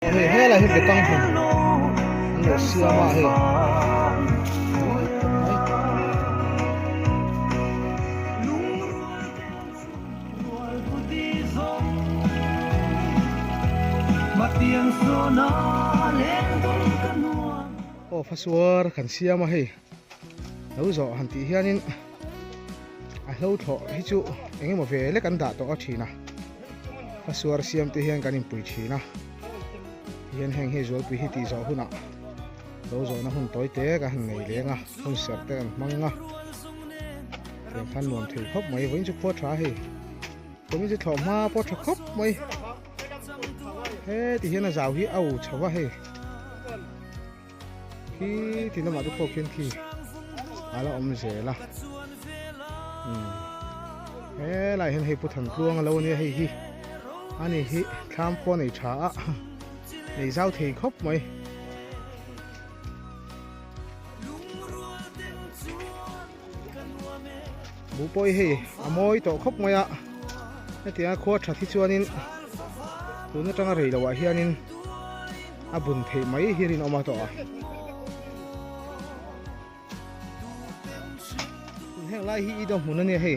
Hey, hey là hiện căng thẳng nó xia mà hey oh phasuar kan xia mà hey lâu rồi hắn tí hianin lâu thọ hi chu engem mà về lấy kan da to thina phasuar siam tí hian kan impui thina hian heng he zol pi hi ti zo huna lâu rồi nó hun tối té cả hàng ngày liền à hun sập téกันmăng à tiền khăn nuông thủy khóc mấy vẫn chưa khó trả hi tôi mới thọ ma bỏ cho khóc mấy thế thì hiện là giàu hi ẩu cháu quá hi khi thì nó mà tôi kiên thì là ông rể là thế lại hiện hi bút thần luông lâu này hi anh này hi tham quan này trả này giao thì khóc mấy bố bôi hi môi tổ khóc mấy ạ cái tiếng khoa chặt thì cho nên tôi nó chẳng rời đâu à hiền nên buồn thì mấy hiền nên ông mà tổ hẹn lại hi đâu muốn nè hi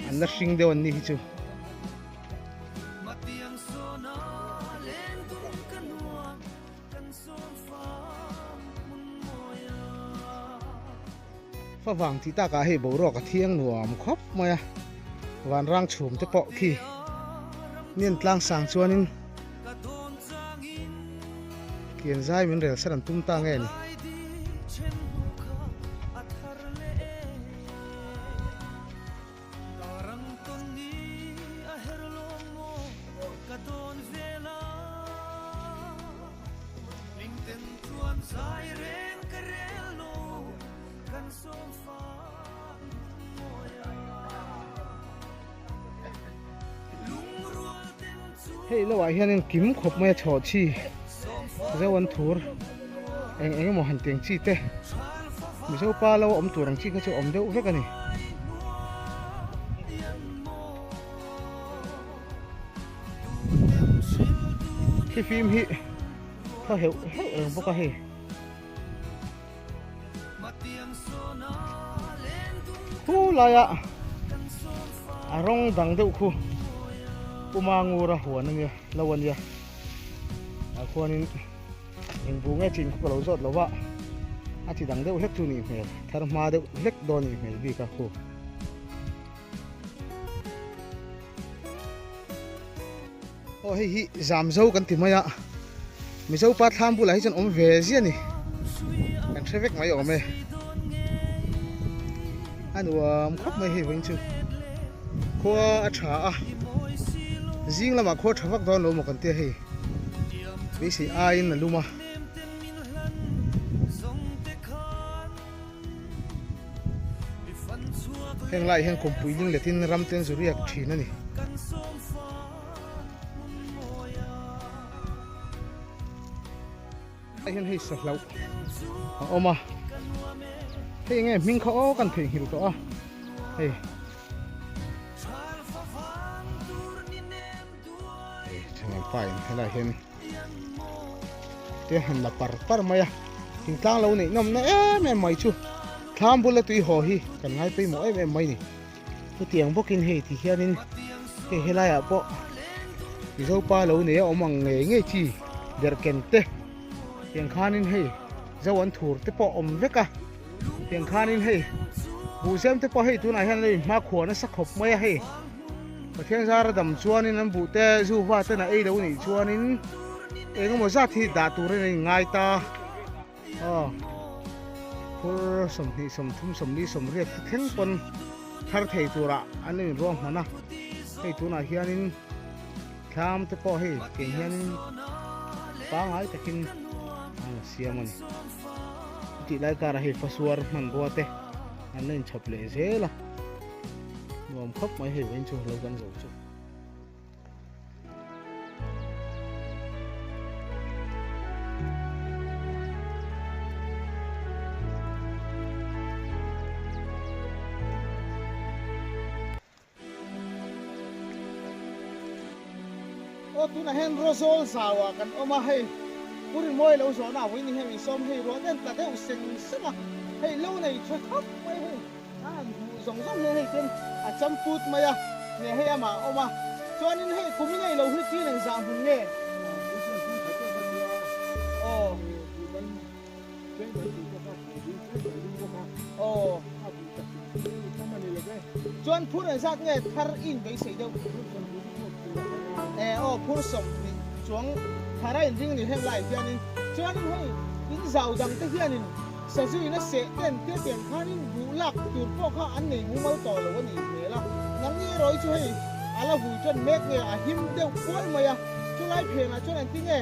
anh là sinh đều anh đi chứ pha vàng thì ta cả hệ bầu rọ cả thiêng nuông khóc mà vàn rang chùm tới bọ thì niên lang sang chuan in kiền dai mình rel sa tum ta nghe ni hey lo ai hian kim khop mai tho chi zawan thur eng mo han teng chi te mi so pa lo om turang chi ka chu om deuh vek ani hi phim hi tho heu boka hi hu la ya arong dang deuh khu umangura huan nge lawan ya khuanin eng bu nge chin ko lo zot lowa ati dang deuh hlek tu ni hmel thar ma deuh hlek do ni hmel bi ka khu o hi zam zo kan ti maya mi zo pa tham bu lai chen om ve zia ni kan trevek mai ome anuam khop mai hi wing chu kho a tha a riêng là mà khó thắc mắc đó một con tia hi vì gì ai là luma hiện lại hiện cùng bùi linh để tin ram tên rồi riêng chỉ nữa nè hiện hi sập lâu ôm à thế nghe mình khó cần thể hiểu rõ hey phải thế là hiện thế hình là par mày hình tang lâu này ngâm nó em mày chú tham bula tùy hồ hi cần ngay tùy mỗi em mày này cái tiếng bốc kinh hệ thì kia nên cái hệ lại à bộ thì dâu pa lâu này ông mang nghe chi để kén te tiếng khan nên hệ dâu ăn thua te bộ ông vét cả tiếng khan nên hệ bù xem te bộ hệ tu này hiện nay mà khổ nó sắc hộp mày hệ mà thiên gia ra đầm chuan nên nằm bụi te du va tên là ấy đâu nhỉ chuan nên ấy có một giá thì đã tụ này ngay ta phur sầm thì sầm thum sầm đi sầm riết thiên quân thar thầy tụ ra anh ấy rong mà na hay tụ này hiện nên tham te po hay cái hiện bang ai ta kin siam anh chỉ lại cả hay phasuar man bo te anh ấy chập lệ dễ là ngom khóc mấy hiểu anh chụp lâu gần rồi chứ o tu na hen rozol sawa kan oma hei purin moi lo zo na wini hemi som hei ro den ta deu seng sama hei lo nei tha thap mai hei an zong zong hei ten a champut maya ne hei ama oma chuanin hei kuminei lo hi ti nang zam hun nge chuan phur an zat nge thar in bei sei deuh phur som ni chuang thara in ring ni hem lai hianin chuanin hei in zau dang te hianin sa zui na se ten te tiang khanin bu lak tur po kha an nei mu mal to lo ni mela nang ni roi chu hei ala hu chuan mek nge a him deuh poi maya chu lai pheng a chuan an ti nge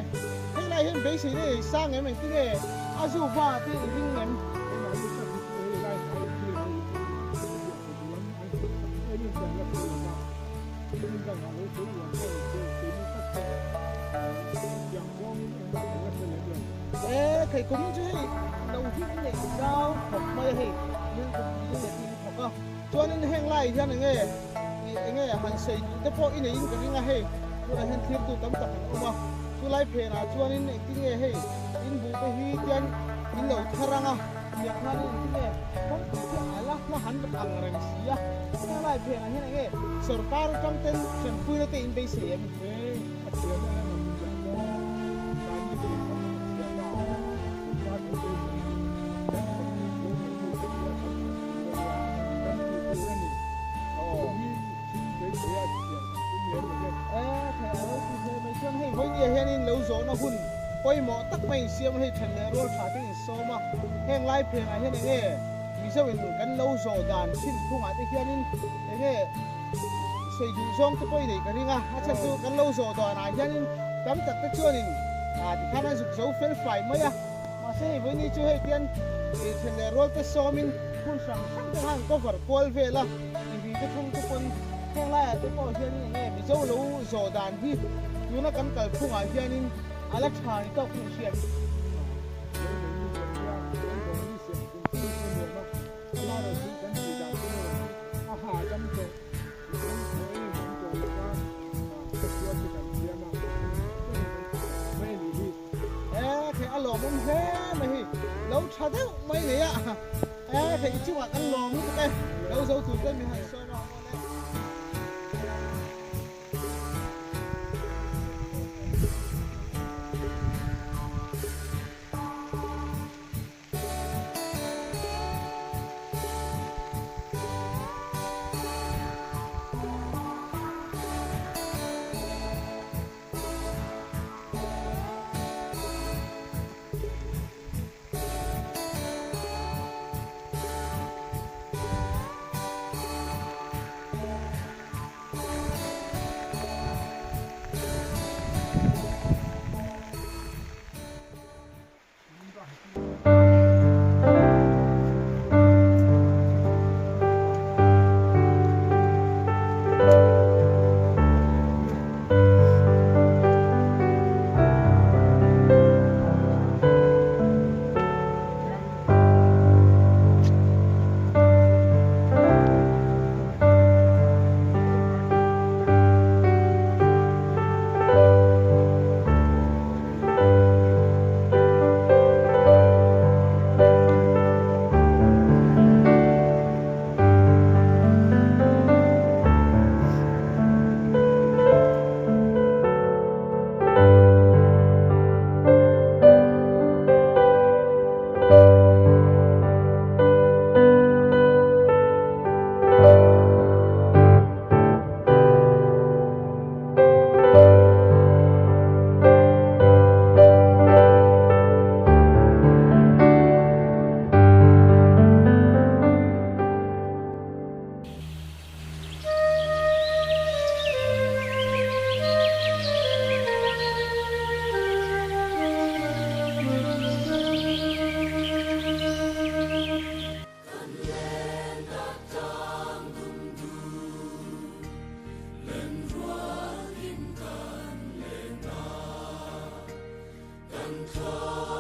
hei lai hem bei sei nei sang em an ti nge azu ba te ring em thầy cũng chứ đầu tiên này sao học mày hay nhưng cũng như là tin học à cho nên hẹn lại cho nên nghe hành xây cái po in này in cái nghe hay cho nên hẹn thiệp tụ tấm tập không à cho lại phê là cho nên cái nghe hay in bu cái hi tiền in đầu thang à việc na nên cái nghe không cái ala nó hắn được ăn rồi xí à cái lại phê là như này nghe sở cao trong tên chuẩn quy là tiền bê sẻ hianin lo zo na hun poi mo tak mai siam hei than le rol tha te so ma heng lai pheng a hian nge mi so in kan lo zo dan thin thunga te hianin nge sei du zong te poi nei ka ringa a chan tu kan lo zo dan a hianin tam tak te chuanin a ti khana zuk zo fel fai mai a ma sei voi ni chu hei tian e than le rol te so min hun sang sang te hang cover kol vela ni te thung te pon heng lai a te po hianin nge mi zo lo zo dan hi tu na kan kal phunga hianin ala thani to khu sian thầy alo mun he mai lâu thà thế mai này à thầy chú à ăn lò mun cái lâu dấu thủ cái mình hay so mà Control.